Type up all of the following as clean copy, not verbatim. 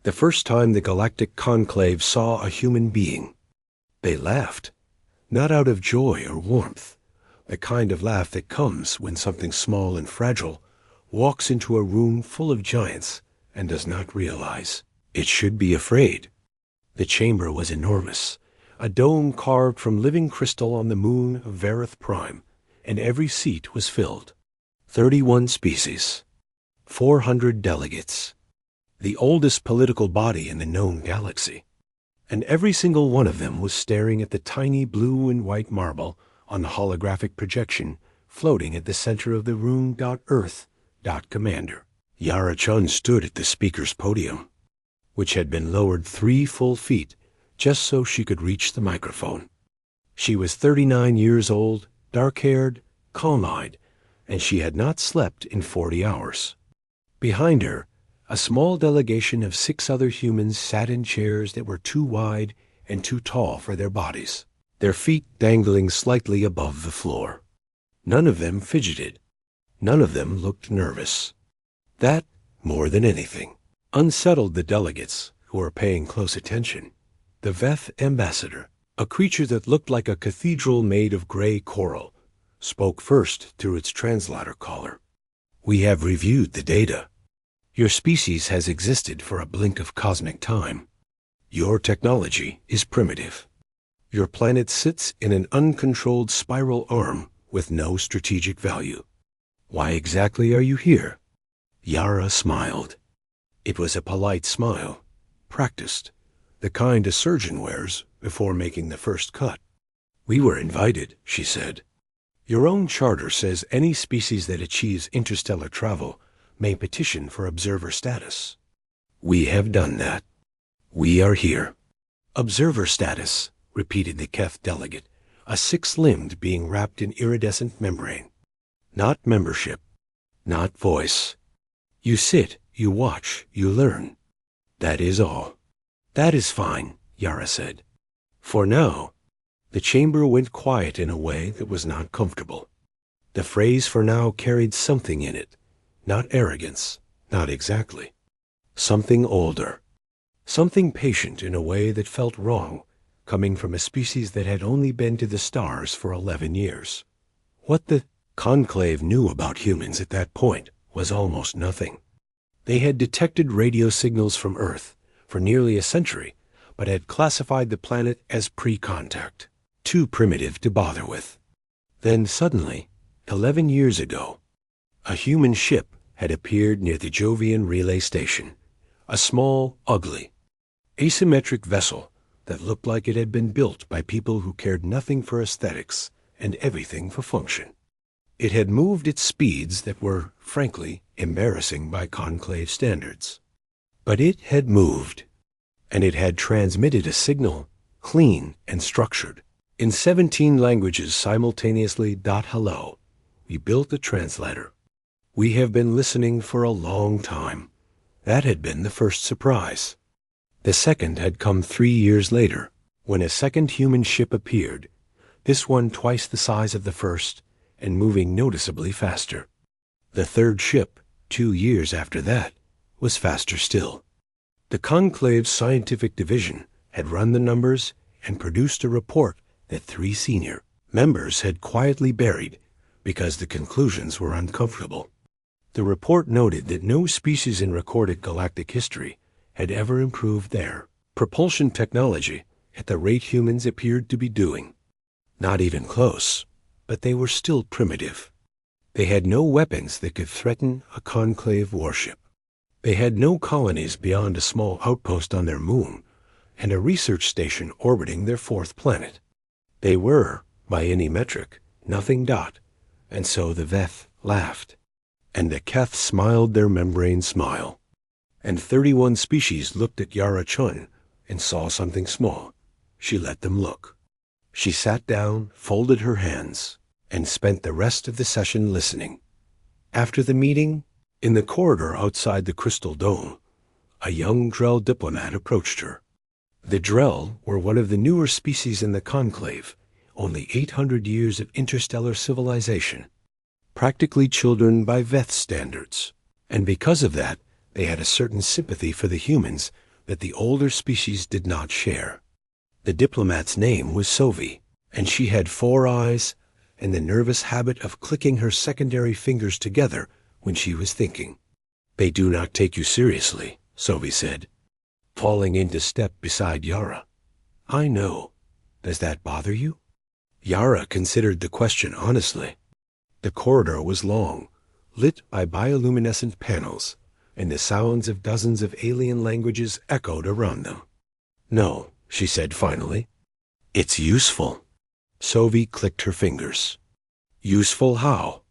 The first time the galactic conclave saw a human being. They laughed, not out of joy or warmth, the kind of laugh that comes when something small and fragile walks into a room full of giants and does not realize it should be afraid. The chamber was enormous, a dome carved from living crystal on the moon of Vareth Prime, and every seat was filled. 31 species, 400 delegates, the oldest political body in the known galaxy, and every single one of them was staring at the tiny blue and white marble on the holographic projection floating at the center of the room.earth.commander. Yara Chun stood at the speaker's podium, which had been lowered 3 full feet just so she could reach the microphone. She was 39 years old, dark-haired, calm-eyed, and she had not slept in 40 hours. Behind her, a small delegation of 6 other humans sat in chairs that were too wide and too tall for their bodies, their feet dangling slightly above the floor. None of them fidgeted. None of them looked nervous. That, more than anything, unsettled the delegates who were paying close attention. The Veth ambassador, a creature that looked like a cathedral made of gray coral, spoke first through its translator caller. "We have reviewed the data. Your species has existed for a blink of cosmic time. Your technology is primitive. Your planet sits in an uncontrolled spiral arm with no strategic value. Why exactly are you here?" Yara smiled. It was a polite smile, practiced, the kind a surgeon wears before making the first cut. "We were invited," she said. "Your own charter says any species that achieves interstellar travel may petition for observer status. We have done that. We are here." "Observer status," repeated the Keth delegate, a 6-limbed being wrapped in iridescent membrane. "Not membership, not voice. You sit, you watch, you learn. That is all." "That is fine," Yara said. For now, the chamber went quiet in a way that was not comfortable. The phrase "for now" carried something in it, not arrogance, not exactly. Something older, something patient in a way that felt wrong, coming from a species that had only been to the stars for 11 years. What the conclave knew about humans at that point was almost nothing. They had detected radio signals from Earth for nearly a century, but had classified the planet as pre-contact, too primitive to bother with. Then suddenly, 11 years ago, a human ship had appeared near the Jovian relay station, a small, ugly, asymmetric vessel that looked like it had been built by people who cared nothing for aesthetics and everything for function. It had moved at speeds that were, frankly, embarrassing by conclave standards. But it had moved, and it had transmitted a signal, clean and structured, in 17 languages simultaneously. "Hello. We built a translator. We have been listening for a long time." That had been the first surprise. The second had come 3 years later, when a second human ship appeared, this one twice the size of the first and moving noticeably faster. The third ship, 2 years after that, was faster still. The conclave's scientific division had run the numbers and produced a report that 3 senior members had quietly buried because the conclusions were uncomfortable. The report noted that no species in recorded galactic history had ever improved their propulsion technology at the rate humans appeared to be doing. Not even close, but they were still primitive. They had no weapons that could threaten a conclave warship. They had no colonies beyond a small outpost on their moon and a research station orbiting their 4th planet. They were, by any metric, nothing. And so the Veth laughed, and the Keth smiled their membrane smile. And 31 species looked at Yara Chun and saw something small. She let them look. She sat down, folded her hands, and spent the rest of the session listening. After the meeting, in the corridor outside the crystal dome, a young Drell diplomat approached her. The Drell were one of the newer species in the conclave, only 800 years of interstellar civilization, practically children by Veth standards, and because of that, they had a certain sympathy for the humans that the older species did not share. The diplomat's name was Sovi, and she had 4 eyes and the nervous habit of clicking her secondary fingers together when she was thinking. "They do not take you seriously," Sovi said, falling into step beside Yara. "I know. Does that bother you?" Yara considered the question honestly. The corridor was long, lit by bioluminescent panels, and the sounds of dozens of alien languages echoed around them. "No," she said finally. "It's useful." Sovi clicked her fingers. "Useful how?"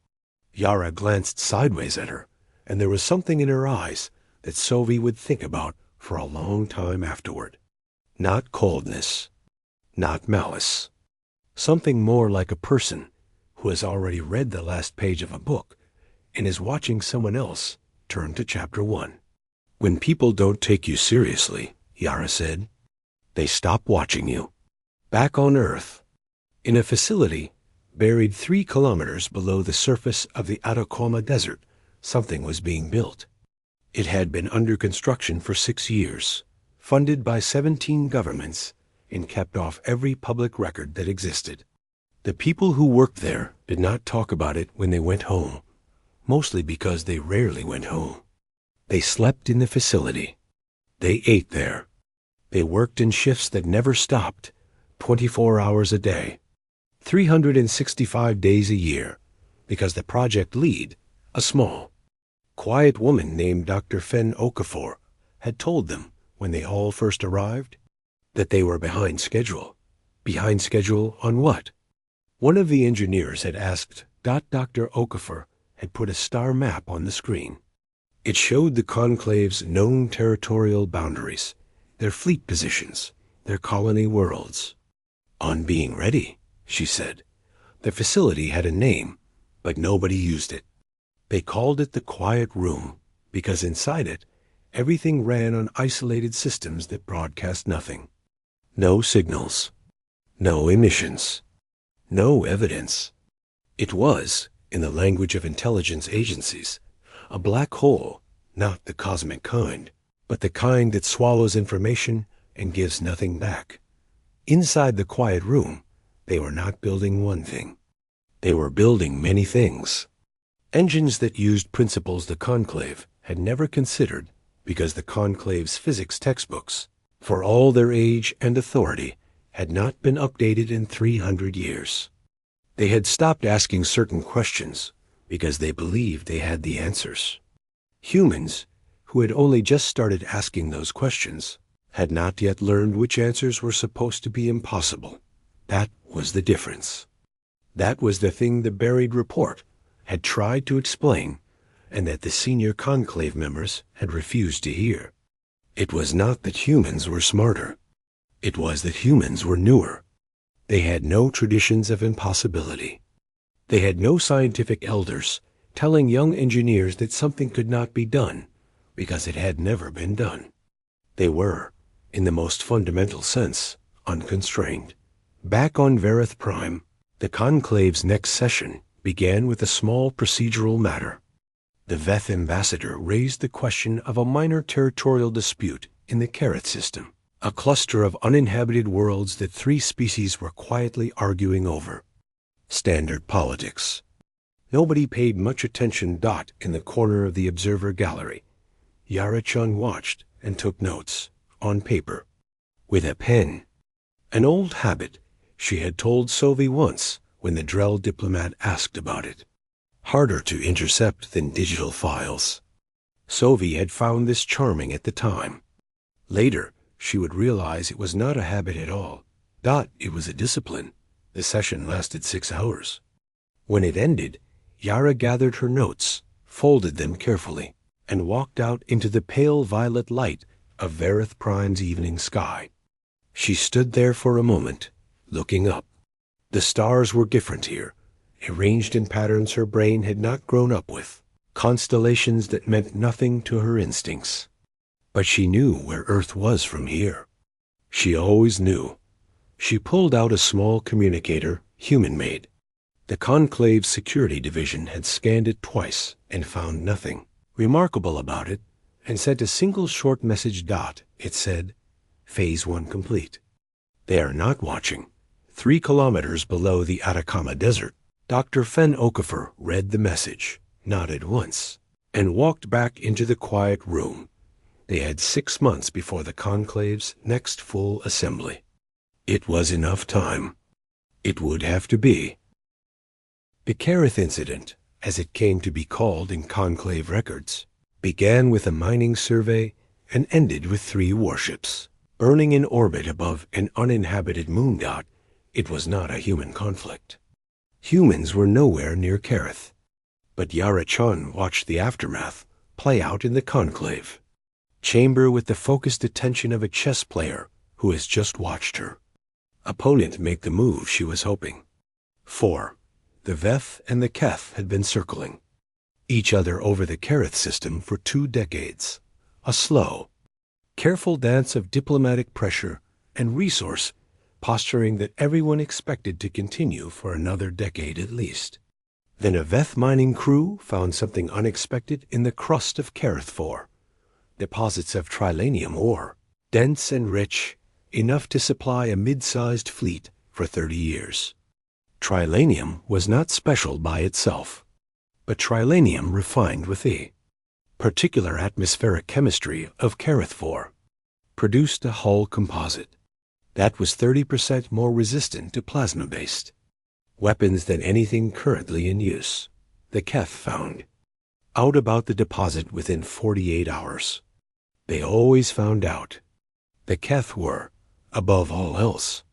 Yara glanced sideways at her, and there was something in her eyes that Sovi would think about for a long time afterward. Not coldness, not malice. Something more like a person who has already read the last page of a book and is watching someone else turn to chapter 1. "When people don't take you seriously," Yara said, "they stop watching you." Back on Earth, in a facility buried 3 kilometers below the surface of the Atacama Desert, something was being built. It had been under construction for 6 years, funded by 17 governments, and kept off every public record that existed. The people who worked there did not talk about it when they went home, mostly because they rarely went home. They slept in the facility. They ate there. They worked in shifts that never stopped, 24 hours a day, 365 days a year, because the project lead, a small, quiet woman named Dr. Fen Okafor, had told them when they all first arrived that they were behind schedule. Behind schedule on what? One of the engineers had asked. Dr. Okafor had put a star map on the screen. It showed the conclave's known territorial boundaries, their fleet positions, their colony worlds. "On being ready," she said. The facility had a name, but nobody used it. They called it the Quiet Room because inside it, everything ran on isolated systems that broadcast nothing. No signals, no emissions, no evidence. It was, in the language of intelligence agencies, a black hole, not the cosmic kind, but the kind that swallows information and gives nothing back. Inside the Quiet Room, they were not building one thing. They were building many things. Engines that used principles the conclave had never considered because the conclave's physics textbooks, for all their age and authority, had not been updated in 300 years. They had stopped asking certain questions because they believed they had the answers. Humans, who had only just started asking those questions, had not yet learned which answers were supposed to be impossible. That was the difference. That was the thing the buried report had tried to explain, and that the senior conclave members had refused to hear. It was not that humans were smarter. It was that humans were newer. They had no traditions of impossibility. They had no scientific elders telling young engineers that something could not be done because it had never been done. They were, in the most fundamental sense, unconstrained. Back on Verith Prime, the conclave's next session began with a small procedural matter. The Veth ambassador raised the question of a minor territorial dispute in the Carrot system, a cluster of uninhabited worlds that 3 species were quietly arguing over. Standard politics. Nobody paid much attention. In the corner of the observer gallery, Yara-chun watched and took notes, on paper, with a pen. An old habit, she had told Sovi once when the Drell diplomat asked about it. Harder to intercept than digital files. Sovi had found this charming at the time. Later, she would realize it was not a habit at all. It was a discipline. The session lasted 6 hours. When it ended, Yara gathered her notes, folded them carefully, and walked out into the pale violet light of Verith Prime's evening sky. She stood there for a moment, looking up. The stars were different here, arranged in patterns her brain had not grown up with, constellations that meant nothing to her instincts. But she knew where Earth was from here. She always knew. She pulled out a small communicator, human-made. The Conclave's security division had scanned it twice and found nothing remarkable about it, and sent a single short message. It said, Phase 1 complete. They are not watching. 3 kilometers below the Atacama Desert. Dr. Fen Okafor read the message, nodded once, and walked back into the quiet room. They had 6 months before the conclave's next full assembly. It was enough time. It would have to be. The Kerith incident, as it came to be called in conclave records, began with a mining survey and ended with 3 warships burning in orbit above an uninhabited moon. It was not a human conflict. Humans were nowhere near Kerith, but Yara-chan watched the aftermath play out in the conclave chamber with the focused attention of a chess player who has just watched her opponent make the move she was hoping. 4. The Veth and the Keth had been circling each other over the Kerith system for 2 decades, a slow, careful dance of diplomatic pressure and resource posturing that everyone expected to continue for another decade at least. Then a Veth mining crew found something unexpected in the crust of Kerith 4, deposits of trilanium ore, dense and rich, enough to supply a mid-sized fleet for 30 years. Trilanium was not special by itself, but trilanium refined with the particular atmospheric chemistry of Kerith 4 produced a hull composite that was 30% more resistant to plasma-based weapons than anything currently in use. The Keth found out about the deposit within 48 hours. They always found out. The Keth were, above all else,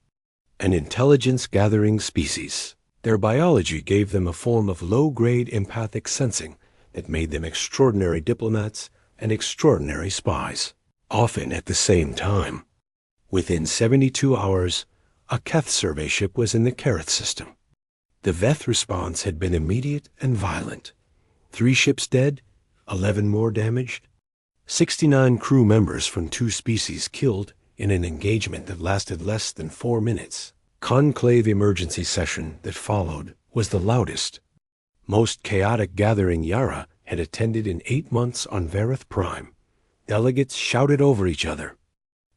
an intelligence-gathering species. Their biology gave them a form of low-grade empathic sensing that made them extraordinary diplomats and extraordinary spies, often at the same time. Within 72 hours, a Keth survey ship was in the Kerith system. The Veth response had been immediate and violent. 3 ships dead, 11 more damaged, 69 crew members from 2 species killed in an engagement that lasted less than 4 minutes. Conclave emergency session that followed was the loudest, most chaotic gathering Yara had attended in 8 months on Vareth Prime. Delegates shouted over each other.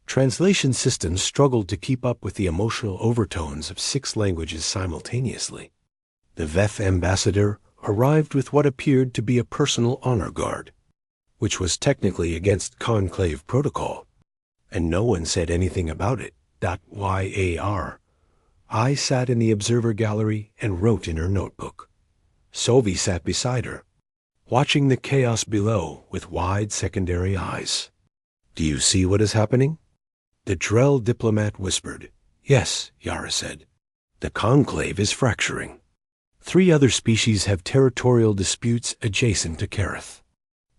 Translation systems struggled to keep up with the emotional overtones of 6 languages simultaneously. The Veth ambassador arrived with what appeared to be a personal honor guard, which was technically against conclave protocol, and no one said anything about it. YAR. I sat in the observer gallery and wrote in her notebook. Sovi sat beside her, watching the chaos below with wide secondary eyes. Do you see what is happening? The Drell diplomat whispered. Yes, Yara said. The conclave is fracturing. 3 other species have territorial disputes adjacent to Kerith.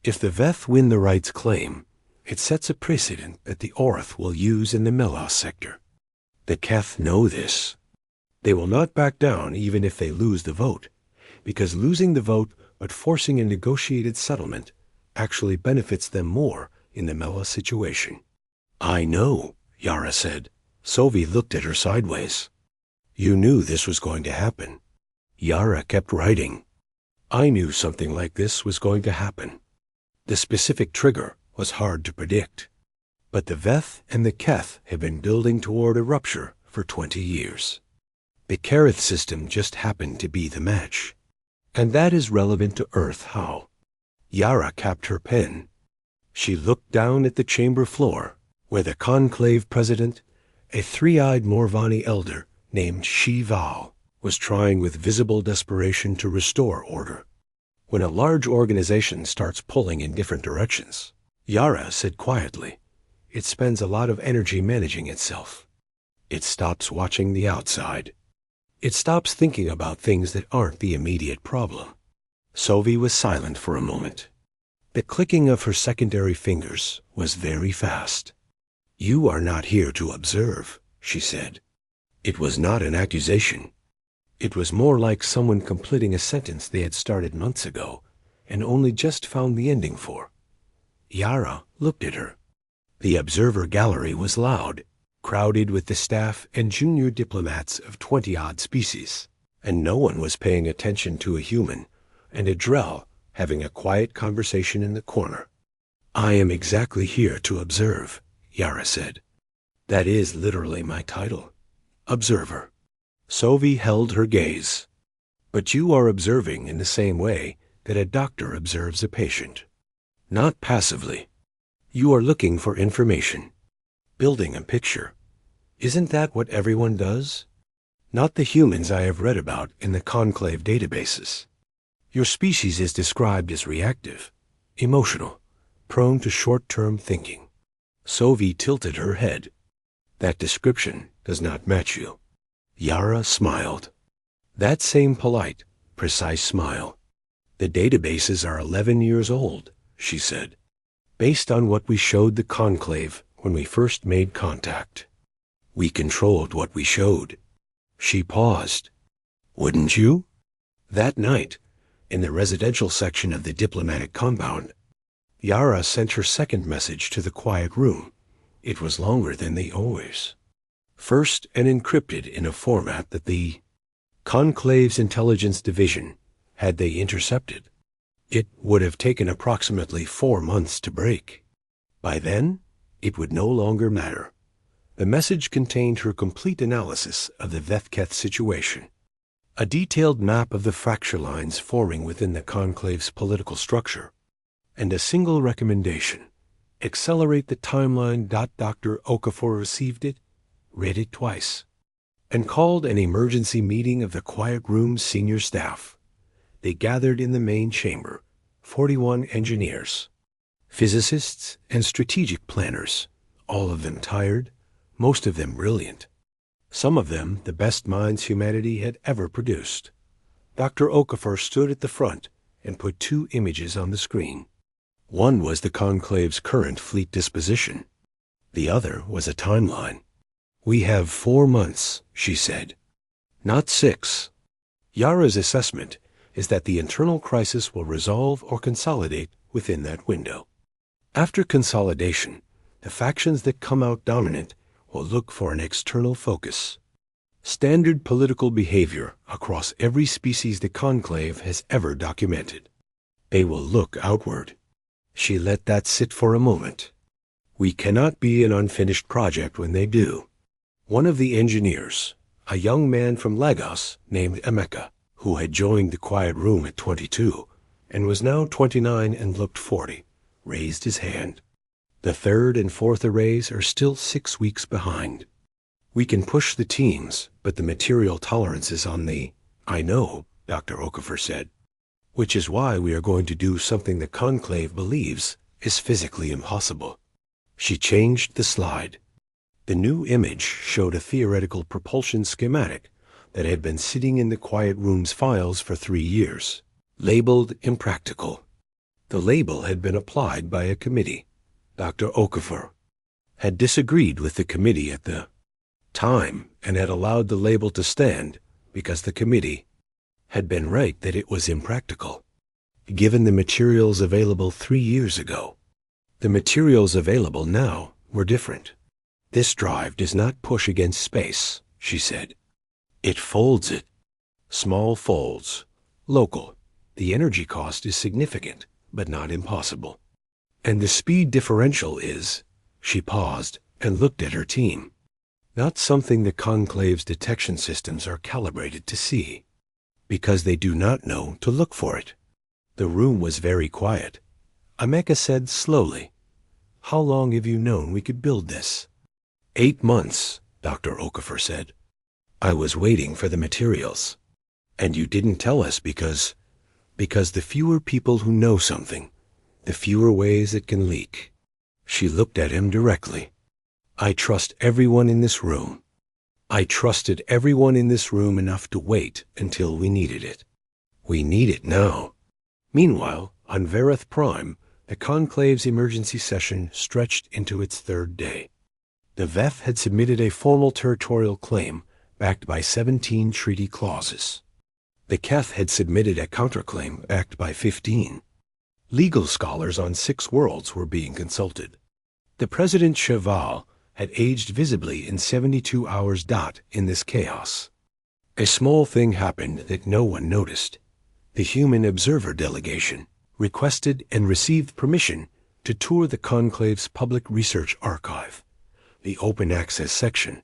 If the Veth win the rights claim, it sets a precedent that the Orth will use in the Melos sector. The Keth know this. They will not back down even if they lose the vote, because losing the vote but forcing a negotiated settlement actually benefits them more in the Melos situation. I know, Yara said. Sovi looked at her sideways. You knew this was going to happen. Yara kept writing. I knew something like this was going to happen. The specific trigger was hard to predict, but the Veth and the Keth have been building toward a rupture for 20 years. The Kerith system just happened to be the match. And that is relevant to Earth how? Yara capped her pen. She looked down at the chamber floor, where the conclave president, a 3-eyed Morvani elder named Shival, was trying with visible desperation to restore order. When a large organization starts pulling in different directions, Yara said quietly, it spends a lot of energy managing itself. It stops watching the outside. It stops thinking about things that aren't the immediate problem. Sovi was silent for a moment. The clicking of her secondary fingers was very fast. You are not here to observe, she said. It was not an accusation. It was more like someone completing a sentence they had started months ago and only just found the ending for. Yara looked at her. The observer gallery was loud, crowded with the staff and junior diplomats of 20-odd species, and no one was paying attention to a human and a Drell having a quiet conversation in the corner. I am exactly here to observe, Yara said. That is literally my title. Observer. Sovi held her gaze. But you are observing in the same way that a doctor observes a patient. Not passively. You are looking for information. Building a picture. Isn't that what everyone does? Not the humans I have read about in the conclave databases. Your species is described as reactive, emotional, prone to short-term thinking. Sovi tilted her head. That description does not match you. Yara smiled. That same polite, precise smile. The databases are 11 years old, she said, based on what we showed the conclave when we first made contact. We controlled what we showed. She paused. Wouldn't you? That night, in the residential section of the diplomatic compound, Yara sent her second message to the quiet room. It was longer than they always. First and encrypted in a format that the Conclave's intelligence division had they intercepted. It would have taken approximately 4 months to break. By then, it would no longer matter. The message contained her complete analysis of the Vethketh situation, a detailed map of the fracture lines forming within the Conclave's political structure, and a single recommendation: accelerate the timeline. Dr. Okafor received it, read it twice, and called an emergency meeting of the quiet room's senior staff. They gathered in the main chamber, 41 engineers, physicists, and strategic planners, all of them tired, most of them brilliant, some of them the best minds humanity had ever produced. Dr. Okafor stood at the front and put 2 images on the screen. One was the Conclave's current fleet disposition. The other was a timeline. We have 4 months, she said. Not 6. Yara's assessment is that the internal crisis will resolve or consolidate within that window. After consolidation, the factions that come out dominant will look for an external focus. Standard political behavior across every species the Conclave has ever documented. They will look outward. She let that sit for a moment. We cannot be an unfinished project when they do. One of the engineers, a young man from Lagos named Emeka, who had joined the quiet room at 22 and was now 29 and looked 40, raised his hand. The 3rd and 4th arrays are still 6 weeks behind. We can push the teams, but the material tolerances on the... I know, Dr. Okafor said, which is why we are going to do something the Conclave believes is physically impossible. She changed the slide. The new image showed a theoretical propulsion schematic that had been sitting in the quiet room's files for 3 years, labeled impractical. The label had been applied by a committee. Dr. Okafor had disagreed with the committee at the time and had allowed the label to stand because the committee had been right that it was impractical, given the materials available 3 years ago. The materials available now were different. This drive does not push against space, she said. It folds it. Small folds. Local. The energy cost is significant, but not impossible. And the speed differential is... She paused and looked at her team. Not something the Conclave's detection systems are calibrated to see, because they do not know to look for it. The room was very quiet. Emeka said slowly, "How long have you known we could build this?" 8 months, Dr. Okafor said. I was waiting for the materials. And you didn't tell us because the fewer people who know something, the fewer ways it can leak. She looked at him directly. I trust everyone in this room. I trusted everyone in this room enough to wait until we needed it. We need it now. Meanwhile, on Verith Prime, the Conclave's emergency session stretched into its 3rd day. The VEF had submitted a formal territorial claim backed by 17 treaty clauses. The Keth had submitted a counterclaim backed by 15. Legal scholars on 6 worlds were being consulted. The President Cheval had aged visibly in 72 hours in this chaos. A small thing happened that no one noticed. The human observer delegation requested and received permission to tour the Conclave's public research archive, the open access section,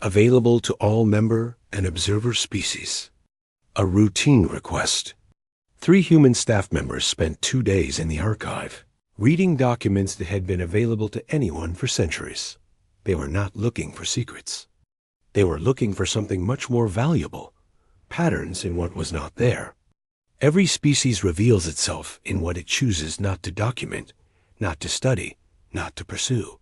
available to all member and observer species. A routine request. 3 human staff members spent 2 days in the archive, reading documents that had been available to anyone for centuries. They were not looking for secrets. They were looking for something much more valuable, patterns in what was not there. Every species reveals itself in what it chooses not to document, not to study, not to pursue.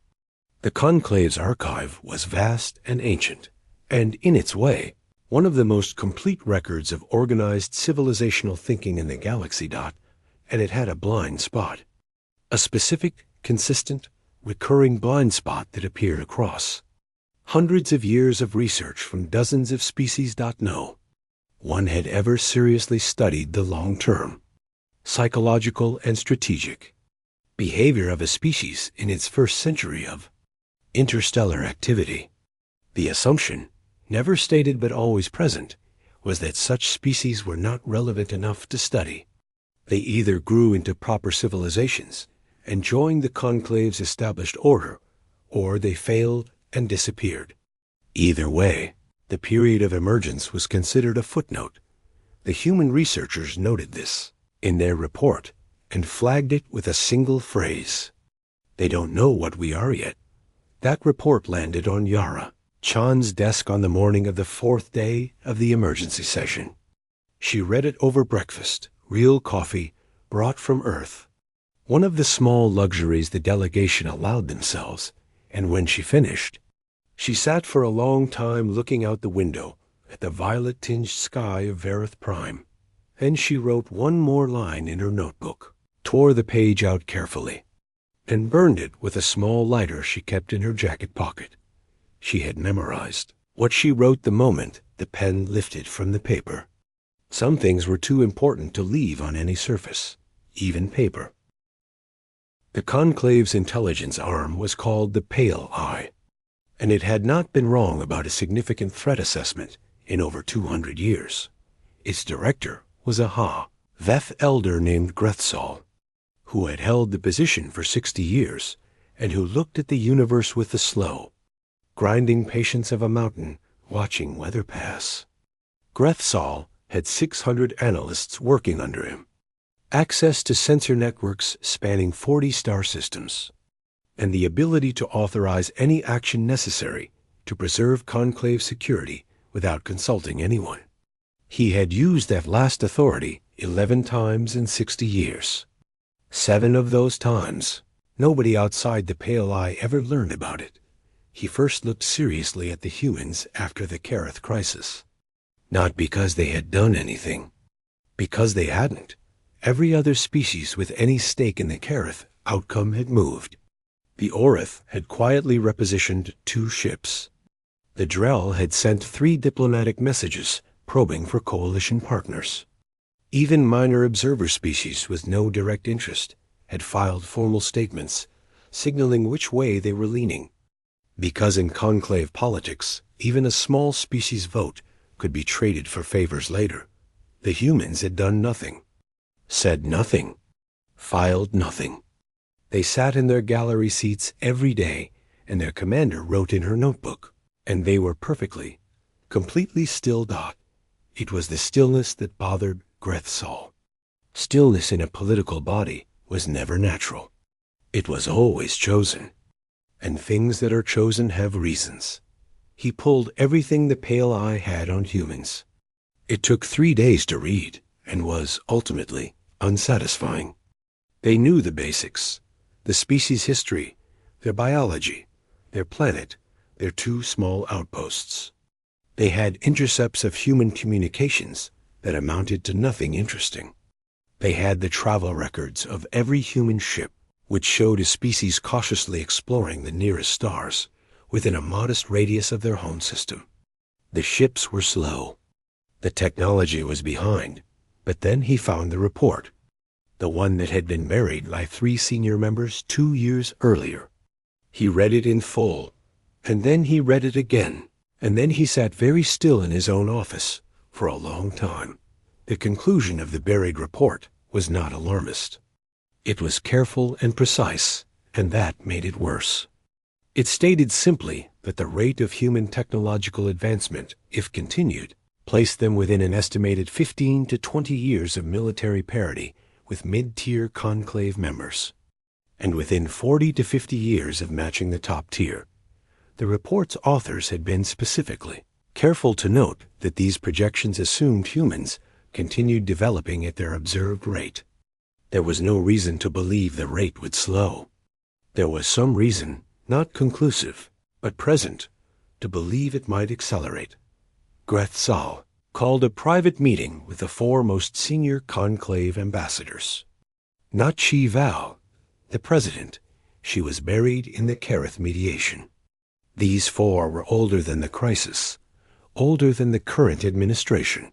The Conclave's archive was vast and ancient, and in its way, one of the most complete records of organized civilizational thinking in the galaxy. And it had a blind spot. A specific, consistent, recurring blind spot that appeared across hundreds of years of research from dozens of species. No one had ever seriously studied the long-term, psychological and strategic behavior of a species in its first century of interstellar activity. The assumption, never stated but always present, was that such species were not relevant enough to study. They either grew into proper civilizations and joined the Conclave's established order, or they failed and disappeared. Either way, the period of emergence was considered a footnote. The human researchers noted this in their report and flagged it with a single phrase. They don't know what we are yet. That report landed on Yara Chan's desk on the morning of the 4th day of the emergency session. She read it over breakfast, real coffee brought from Earth, one of the small luxuries the delegation allowed themselves, and when she finished, she sat for a long time looking out the window at the violet-tinged sky of Vareth Prime. Then she wrote one more line in her notebook, tore the page out carefully, and burned it with a small lighter she kept in her jacket pocket. She had memorized what she wrote the moment the pen lifted from the paper. Some things were too important to leave on any surface, even paper. The Conclave's intelligence arm was called the Pale Eye, and it had not been wrong about a significant threat assessment in over 200 years. Its director was a Veth elder named Grethsol, who had held the position for 60 years and who looked at the universe with the slow, grinding patience of a mountain watching weather pass. Grethsol had 600 analysts working under him, access to sensor networks spanning 40 star systems, and the ability to authorize any action necessary to preserve Conclave security without consulting anyone. He had used that last authority 11 times in 60 years. 7 of those times, nobody outside the Pale Eye ever learned about it. He first looked seriously at the humans after the Careth crisis. Not because they had done anything. Because they hadn't. Every other species with any stake in the Careth outcome had moved. The Orith had quietly repositioned 2 ships. The Drell had sent 3 diplomatic messages probing for coalition partners. Even minor observer species with no direct interest had filed formal statements signaling which way they were leaning. Because in Conclave politics, even a small species vote could be traded for favors later, the humans had done nothing, said nothing, filed nothing. They sat in their gallery seats every day, and their commander wrote in her notebook, and they were perfectly, completely still. It was the stillness that bothered Grethsol. Stillness in a political body was never natural. It was always chosen. And things that are chosen have reasons. He pulled everything the Pale Eye had on humans. It took 3 days to read, and was, ultimately, unsatisfying. They knew the basics, the species history, their biology, their planet, their 2 small outposts. They had intercepts of human communications that amounted to nothing interesting. They had the travel records of every human ship, which showed a species cautiously exploring the nearest stars within a modest radius of their home system. The ships were slow. The technology was behind, but then he found the report, the one that had been buried by 3 senior members 2 years earlier. He read it in full, and then he read it again, and then he sat very still in his own office for a long time. The conclusion of the buried report was not alarmist. It was careful and precise, and that made it worse. It stated simply that the rate of human technological advancement, if continued, placed them within an estimated 15 to 20 years of military parity with mid-tier conclave members, and within 40 to 50 years of matching the top tier. The report's authors had been specifically careful to note that these projections assumed humans continued developing at their observed rate. There was no reason to believe the rate would slow. There was some reason, not conclusive, but present, to believe it might accelerate. Grethsal called a private meeting with the 4 most senior conclave ambassadors. Not Chi Val, the president. She was buried in the Kerith mediation. These 4 were older than the crisis, older than the current administration.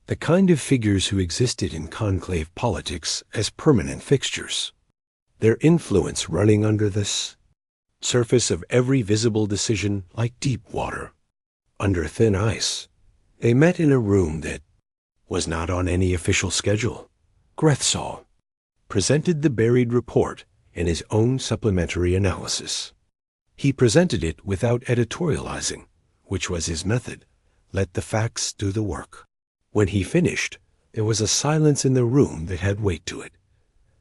The kind of figures who existed in conclave politics as permanent fixtures. Their influence running under this surface of every visible decision like deep water, under thin ice. They met in a room that was not on any official schedule. Grethsal presented the buried report in his own supplementary analysis. He presented it without editorializing, which was his method. Let the facts do the work. When he finished, there was a silence in the room that had weight to it.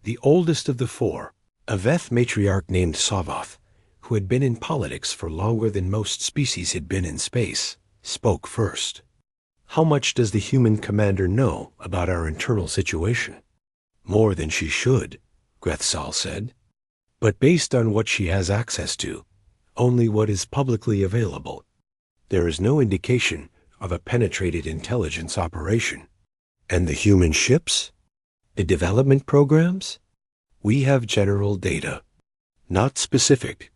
The oldest of the 4, a Veth matriarch named Savath, who had been in politics for longer than most species had been in space, spoke first. How much does the human commander know about our internal situation? More than she should, Grethsal said. But based on what she has access to, only what is publicly available. There is no indication of a penetrated intelligence operation. And the human ships? The development programs? We have general data, not specific.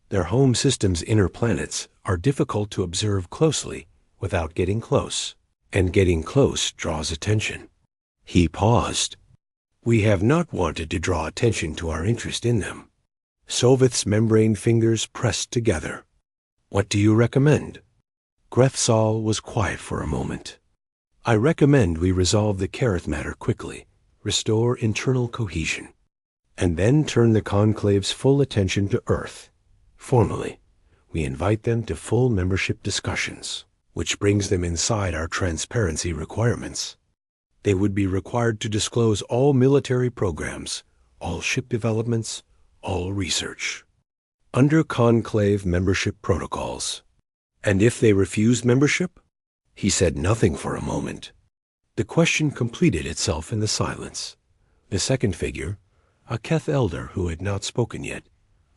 Their home system's inner planets are difficult to observe closely without getting close, and getting close draws attention. He paused. We have not wanted to draw attention to our interest in them. Soveth's membrane fingers pressed together. What do you recommend? Grethsal was quiet for a moment. I recommend we resolve the Kerith matter quickly, restore internal cohesion, and then turn the conclave's full attention to Earth. Formally, we invite them to full membership discussions, which brings them inside our transparency requirements. They would be required to disclose all military programs, all ship developments, all research, under conclave membership protocols. And if they refused membership? He said nothing for a moment. The question completed itself in the silence. The second figure, a Keth elder who had not spoken yet,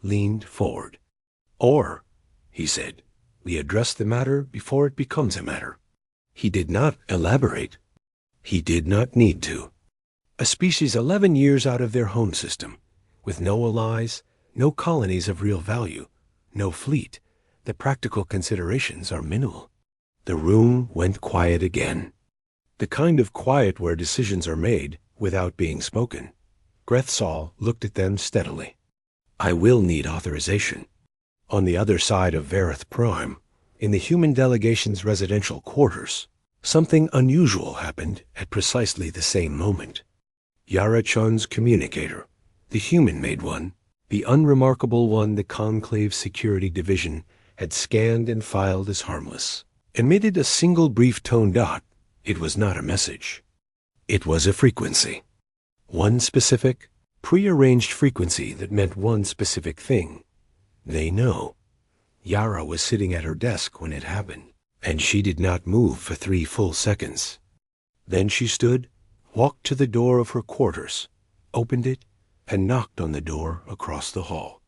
leaned forward. Or, he said, we address the matter before it becomes a matter. He did not elaborate. He did not need to. A species 11 years out of their home system, with no allies, no colonies of real value, no fleet, the practical considerations are minimal. The room went quiet again. The kind of quiet where decisions are made without being spoken. Grethsal looked at them steadily. I will need authorization. On the other side of Vareth Prime, in the human delegation's residential quarters, something unusual happened at precisely the same moment. Yara Chun's communicator, the human-made one, the unremarkable one the Conclave Security Division had scanned and filed as harmless, emitted a single brief tone dot. It was not a message. It was a frequency. One specific, prearranged frequency that meant one specific thing. They know. Yara was sitting at her desk when it happened, and she did not move for 3 full seconds. Then she stood, walked to the door of her quarters, opened it, and knocked on the door across the hall.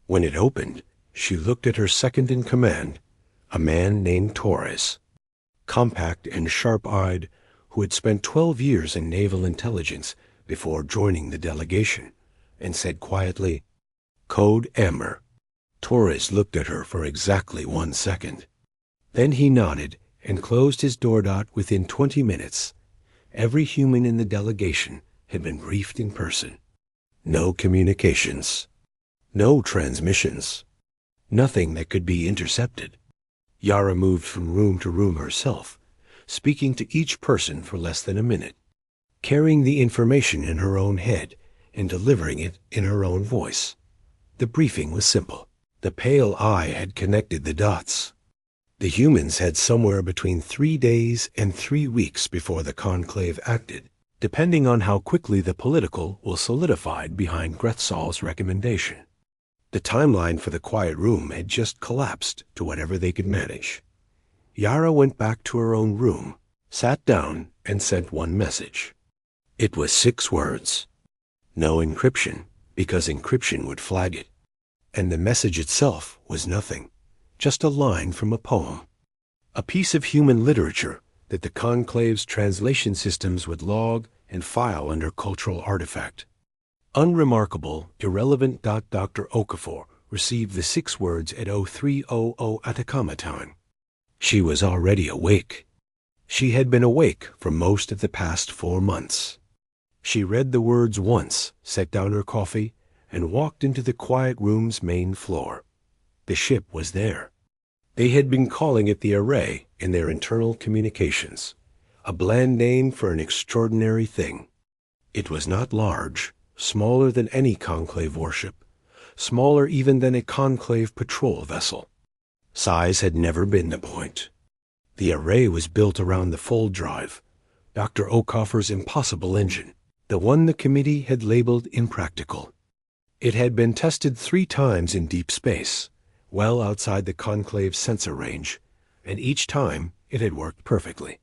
When it opened, she looked at her second-in-command, a man named Torres, compact and sharp-eyed, who had spent 12 years in naval intelligence before joining the delegation, and said quietly, Code Amber. Torres looked at her for exactly 1 second. Then he nodded and closed his door dot within 20 minutes. Every human in the delegation had been briefed in person. No communications. No transmissions. Nothing that could be intercepted. Yara moved from room to room herself, speaking to each person for less than a minute, carrying the information in her own head and delivering it in her own voice. The briefing was simple. The pale eye had connected the dots. The humans had somewhere between 3 days and 3 weeks before the conclave acted, depending on how quickly the political will solidified behind Grethsal's recommendation. The timeline for the quiet room had just collapsed to whatever they could manage. Yara went back to her own room, sat down, and sent one message. It was 6 words. No encryption, because encryption would flag it. And the message itself was nothing, just a line from a poem. A piece of human literature that the conclave's translation systems would log and file under cultural artifact. Unremarkable, irrelevant. Dr. Okafor received the 6 words at 0300 Atacama time. She was already awake. She had been awake for most of the past 4 months. She read the words once, set down her coffee, and walked into the quiet room's main floor. The ship was there. They had been calling it the Array in their internal communications, a bland name for an extraordinary thing. It was not large, smaller than any conclave warship, smaller even than a conclave patrol vessel. Size had never been the point. The Array was built around the fold drive, Dr. Okafor's impossible engine, the one the committee had labeled impractical. It had been tested 3 times in deep space, well outside the conclave's sensor range, and each time it had worked perfectly.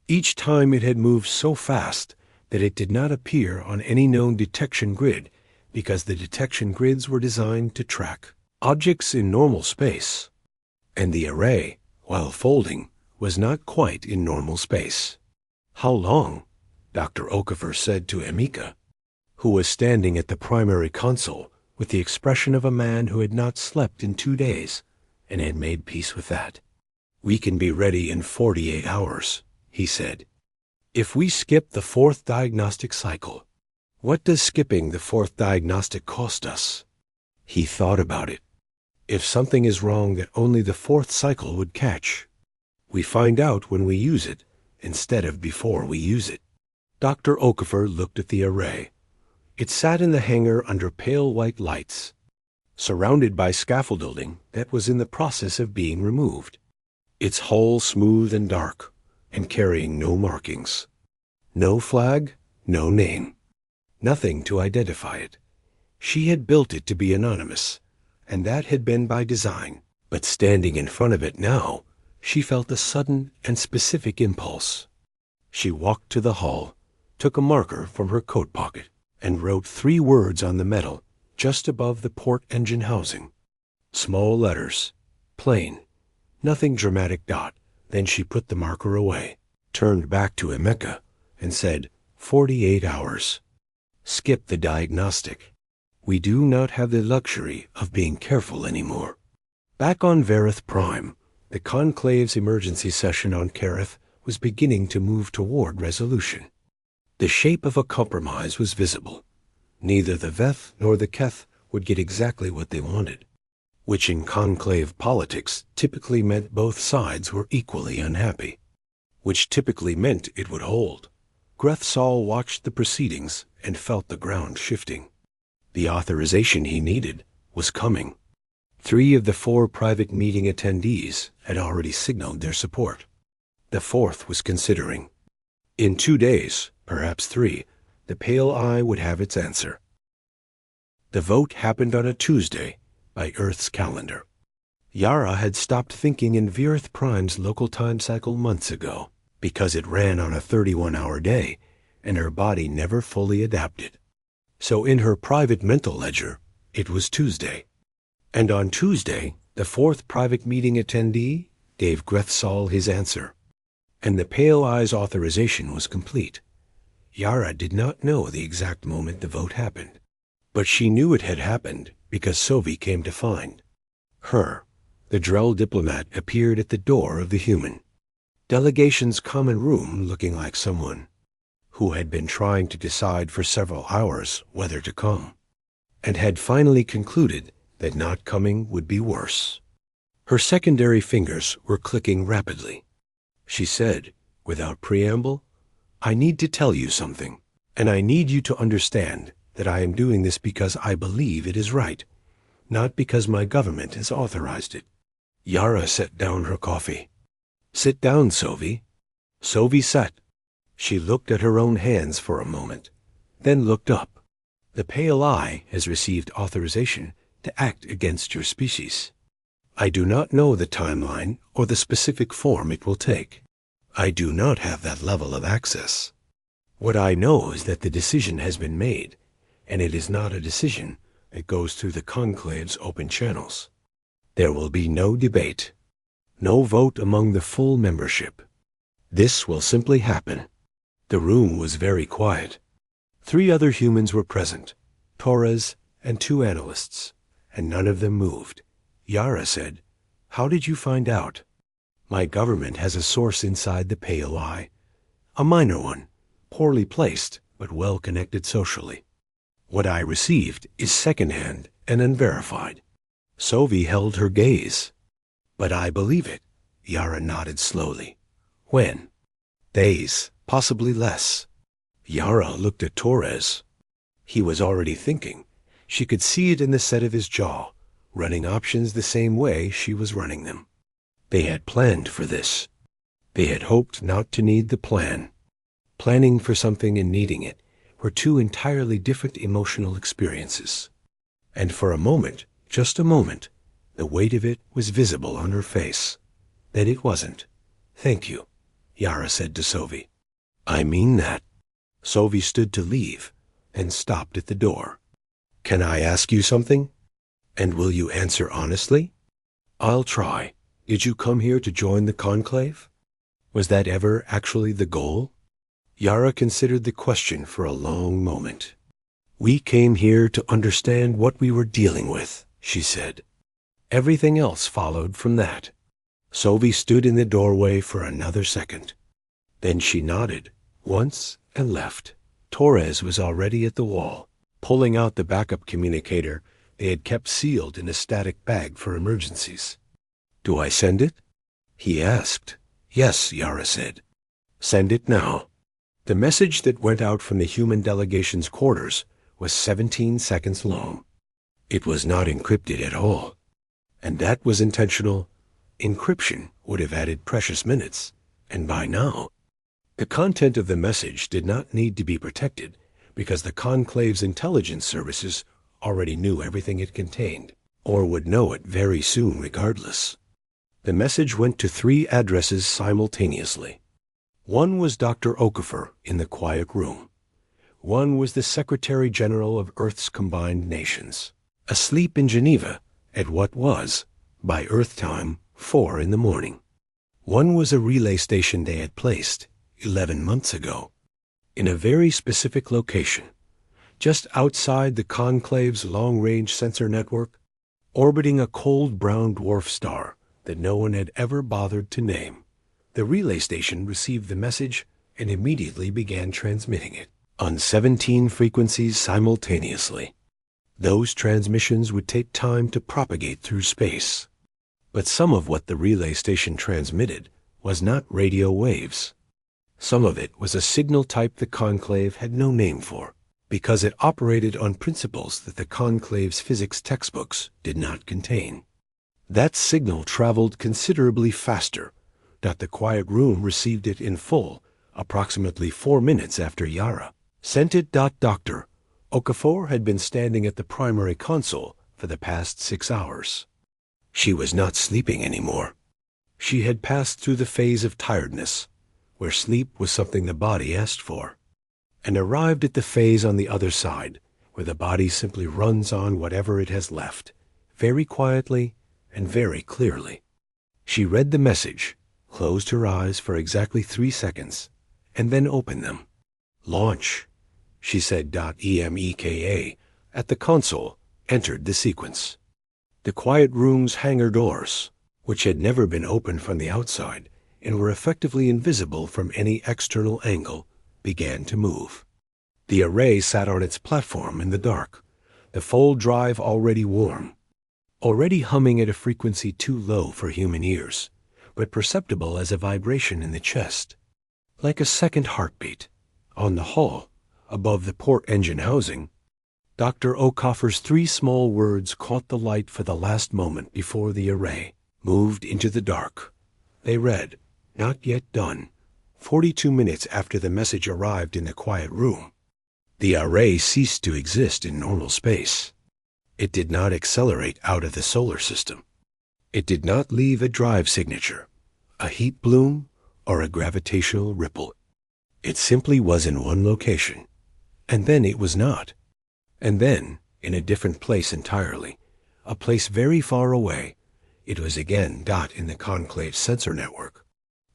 Each time it had moved so fast that it did not appear on any known detection grid because the detection grids were designed to track objects in normal space. And the Array, while folding, was not quite in normal space. How long? Dr. Okafor said to Emika, who was standing at the primary console with the expression of a man who had not slept in 2 days and had made peace with that. We can be ready in 48 hours, he said. If we skip the 4th diagnostic cycle, what does skipping the 4th diagnostic cost us? He thought about it. If something is wrong that only the 4th cycle would catch, we find out when we use it instead of before we use it. Dr. Okafor looked at the Array. It sat in the hangar under pale white lights, surrounded by scaffolding that was in the process of being removed, its hull smooth and dark, and carrying no markings. No flag, no name. Nothing to identify it. She had built it to be anonymous, and that had been by design. But standing in front of it now, she felt a sudden and specific impulse. She walked to the hull, took a marker from her coat pocket, and wrote 3 words on the metal just above the port engine housing. Small letters, plain, nothing dramatic. Then she put the marker away, turned back to Emeka, and said, 48 hours. Skip the diagnostic. We do not have the luxury of being careful anymore. Back on Vareth Prime, the Conclave's emergency session on Kareth was beginning to move toward resolution. The shape of a compromise was visible. Neither the Veth nor the Keth would get exactly what they wanted, which in conclave politics typically meant both sides were equally unhappy, which typically meant it would hold. Grethsal watched the proceedings and felt the ground shifting. The authorization he needed was coming. 3 of the 4 private meeting attendees had already signaled their support. The 4th was considering. In 2 days, perhaps 3, the pale eye would have its answer. The vote happened on a Tuesday by Earth's calendar. Yara had stopped thinking in Vareth Prime's local time cycle months ago because it ran on a 31-hour day and her body never fully adapted. So in her private mental ledger, it was Tuesday. And on Tuesday, the 4th private meeting attendee gave Grethsal his answer, and the pale eye's authorization was complete. Yara did not know the exact moment the vote happened, but she knew it had happened because Sovi came to find her. The Drell diplomat appeared at the door of the human delegation's common room looking like someone who had been trying to decide for several hours whether to come, and had finally concluded that not coming would be worse. Her secondary fingers were clicking rapidly. She said, without preamble, I need to tell you something, and I need you to understand that I am doing this because I believe it is right, not because my government has authorized it. Yara set down her coffee. Sit down, Sovi. Sovi sat. She looked at her own hands for a moment, then looked up. The pale eye has received authorization to act against your species. I do not know the timeline or the specific form it will take. I do not have that level of access. What I know is that the decision has been made, and it is not a decision that goes through the conclave's open channels. There will be no debate, no vote among the full membership. This will simply happen. The room was very quiet. 3 other humans were present, Torres and 2 analysts, and none of them moved. Yara said, "How did you find out?" "My government has a source inside the pale eye. A minor one, poorly placed, but well connected socially. What I received is secondhand and unverified." Sovi held her gaze. "But I believe it." Yara nodded slowly. "When?" "Days, possibly less." Yara looked at Torres. He was already thinking. She could see it in the set of his jaw, running options the same way she was running them. They had planned for this. They had hoped not to need the plan. Planning for something and needing it were 2 entirely different emotional experiences. And for a moment, just a moment, the weight of it was visible on her face. Then it wasn't. "Thank you," Yara said to Sovi. "I mean that." Sovi stood to leave and stopped at the door. "Can I ask you something? And will you answer honestly?" "I'll try. Did you come here to join the conclave? Was that ever actually the goal?" Yara considered the question for a long moment. "We came here to understand what we were dealing with," she said. Everything else followed from that. Sovi stood in the doorway for another second. Then she nodded once and left. Torres was already at the wall, pulling out the backup communicator they had kept sealed in a static bag for emergencies. "Do I send it?" he asked. "Yes," Yara said. "Send it now." The message that went out from the human delegation's quarters was 17 seconds long. It was not encrypted at all. And that was intentional. Encryption would have added precious minutes, and by now. The content of the message did not need to be protected because the Conclave's intelligence services already knew everything it contained, or would know it very soon regardless. The message went to 3 addresses simultaneously. One was Dr. Okafor in the quiet room. One was the Secretary General of Earth's Combined Nations, asleep in Geneva at what was, by Earth time, 4 in the morning. One was a relay station they had placed 11 months ago, in a very specific location, just outside the Conclave's long-range sensor network, orbiting a cold brown dwarf star that no one had ever bothered to name. The relay station received the message and immediately began transmitting it on 17 frequencies simultaneously. Those transmissions would take time to propagate through space. But some of what the relay station transmitted was not radio waves. Some of it was a signal type the Conclave had no name for, because it operated on principles that the Conclave's physics textbooks did not contain. That signal traveled considerably faster, that the quiet room received it in full, approximately 4 minutes after Yara sent it. Dr. Okafor had been standing at the primary console for the past 6 hours. She was not sleeping anymore. She had passed through the phase of tiredness, where sleep was something the body asked for, and arrived at the phase on the other side, where the body simply runs on whatever it has left, very quietly and very clearly. She read the message, closed her eyes for exactly 3 seconds, and then opened them. "Launch," she said. EMEKA at the console entered the sequence. The quiet room's hangar doors, which had never been opened from the outside and were effectively invisible from any external angle, began to move. The array sat on its platform in the dark, the full drive already warm, already humming at a frequency too low for human ears, but perceptible as a vibration in the chest, like a second heartbeat. On the hull, above the port engine housing, Dr. Okoffer's three small words caught the light for the last moment before the array moved into the dark. They read, "Not yet done," 42 minutes after the message arrived in the quiet room. The array ceased to exist in normal space. It did not accelerate out of the solar system. It did not leave a drive signature, a heat bloom, or a gravitational ripple. It simply was in one location, and then it was not. And then, in a different place entirely, a place very far away, it was again in the conclave sensor network.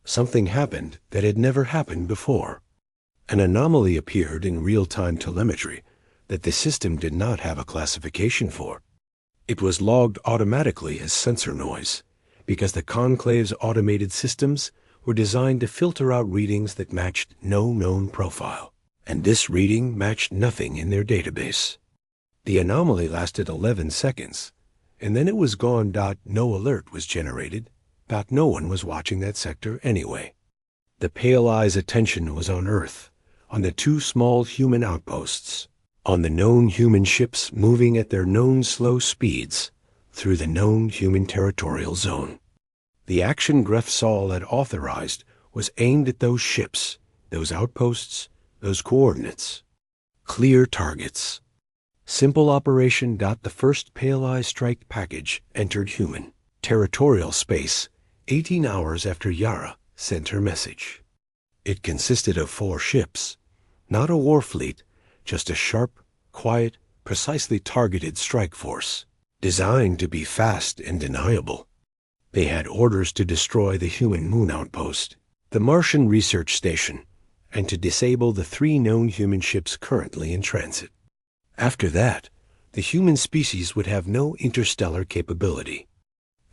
Something happened that had never happened before. An anomaly appeared in real-time telemetry that the system did not have a classification for. It was logged automatically as sensor noise, because the conclave's automated systems were designed to filter out readings that matched no known profile, and this reading matched nothing in their database. The anomaly lasted 11 seconds, and then it was gone. No alert was generated. No one was watching that sector anyway. The Pale Eye's attention was on Earth, on the two small human outposts, on the known human ships moving at their known slow speeds through the known human territorial zone. The action Gref Saul had authorized was aimed at those ships, those outposts, those coordinates. Clear targets. Simple operation. The first Pale Eye strike package entered human territorial space 18 hours after Yara sent her message. It consisted of 4 ships, not a war fleet, just a sharp, quiet, precisely targeted strike force, designed to be fast and deniable. They had orders to destroy the human moon outpost, the Martian research station, and to disable the 3 known human ships currently in transit. After that, the human species would have no interstellar capability,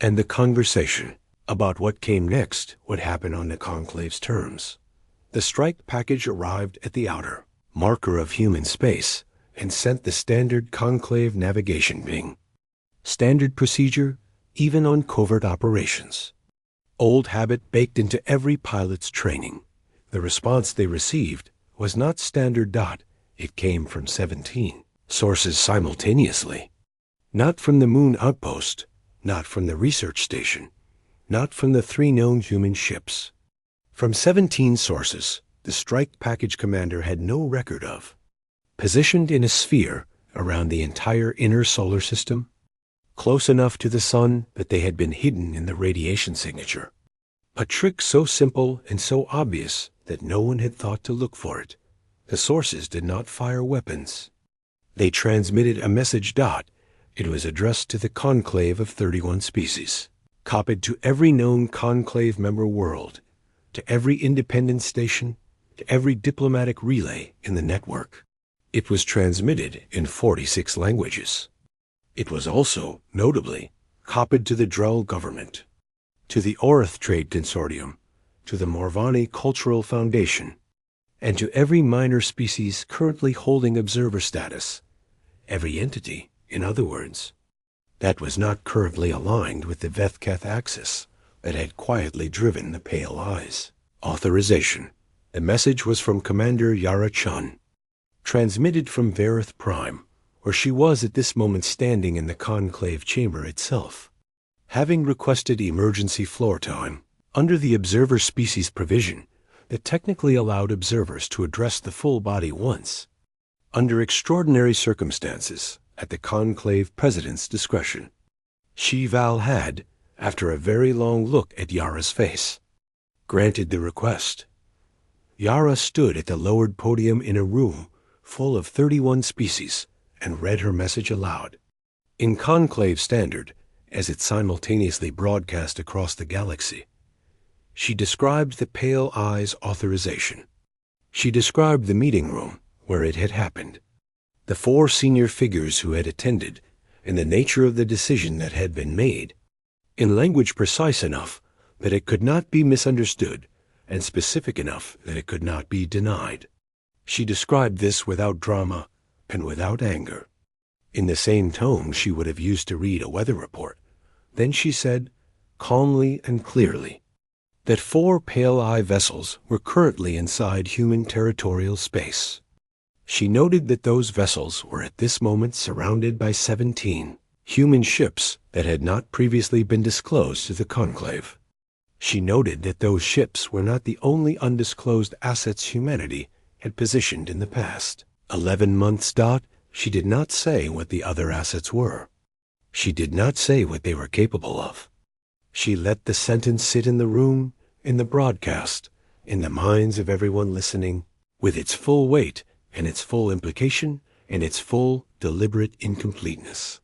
and the conversation about what came next would happen on the conclave's terms. The strike package arrived at the outer marker of human space and sent the standard conclave navigation ping. Standard procedure, even on covert operations. Old habit baked into every pilot's training. The response they received was not standard. It came from 17 sources simultaneously. Not from the moon outpost, not from the research station, not from the 3 known human ships. From 17 sources, the strike package commander had no record of. Positioned in a sphere around the entire inner solar system, close enough to the sun that they had been hidden in the radiation signature. A trick so simple and so obvious that no one had thought to look for it. The sources did not fire weapons. They transmitted a message. It was addressed to the conclave of 31 species, copied to every known conclave member world, to every independent station, to every diplomatic relay in the network. It was transmitted in 46 languages. It was also, notably, copied to the Drell government, to the Orith Trade Consortium, to the Morvani Cultural Foundation, and to every minor species currently holding observer status. Every entity, in other words, that was not currently aligned with the Vethketh axis that had quietly driven the Pale Eyes. Authorization. The message was from Commander Yara Chun, transmitted from Verith Prime, where she was at this moment standing in the conclave chamber itself. Having requested emergency floor time, under the observer species provision that technically allowed observers to address the full body once, under extraordinary circumstances, at the conclave president's discretion. Shival had, after a very long look at Yara's face, granted the request. Yara stood at the lowered podium in a room full of 31 species and read her message aloud. In conclave standard, as it simultaneously broadcast across the galaxy, she described the Pale Eye's authorization. She described the meeting room where it had happened, the 4 senior figures who had attended, and the nature of the decision that had been made, in language precise enough that it could not be misunderstood and specific enough that it could not be denied. She described this without drama and without anger, in the same tone she would have used to read a weather report. Then she said, calmly and clearly, that 4 Pale Eye vessels were currently inside human territorial space. She noted that those vessels were at this moment surrounded by 17 human ships that had not previously been disclosed to the conclave. She noted that those ships were not the only undisclosed assets humanity had positioned in the past. 11 months. She did not say what the other assets were. She did not say what they were capable of. She let the sentence sit in the room, in the broadcast, in the minds of everyone listening, with its full weight and its full implication and its full, deliberate incompleteness.